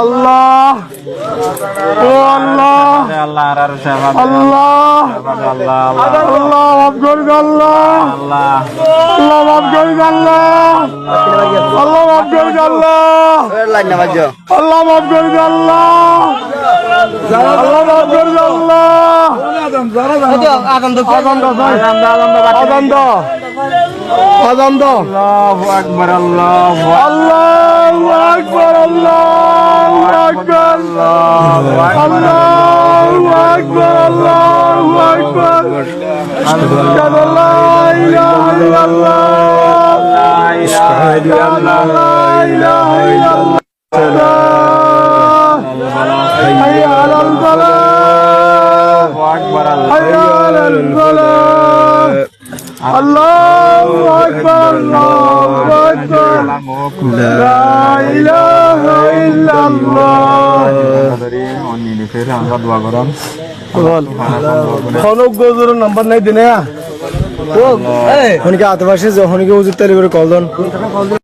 আল্লাহ ও আল্লাহ আল্লাহ আর সেবা আল্লাহ আল্লাহ আল্লাহ মাফ করে দাও আল্লাহ আল্লাহ আল্লাহ মাফ করে দাও আল্লাহ আল্লাহ মাফ করে দাও আল্লাহ আল্লাহ মাফ করে দাও আল্লাহ আল্লাহ মাফ করে দাও আল্লাহ আনন্দ আল্লাহু আকবার আল্লাহু আল্লাহু আকবার আল্লাহু আকবার আল্লাহু আকবার আল্লাহু আকবার আশহাদু আল্লা ইলাহা ইল্লাল্লাহ আশহাদু আল্লা ইলাহা ইল্লাল্লাহ হাইয়া আলাল ফালাহ আকবার হাইয়া আলাল ফালাহ আল্লাহু আকবার আল্লাহু আকবার লা ইলাহা ইল্লাল্লাহ খনক গজুর নাম্বার নাই দিনে হনিকে আতবাসে যখনকে উজুর তালি করে কল দন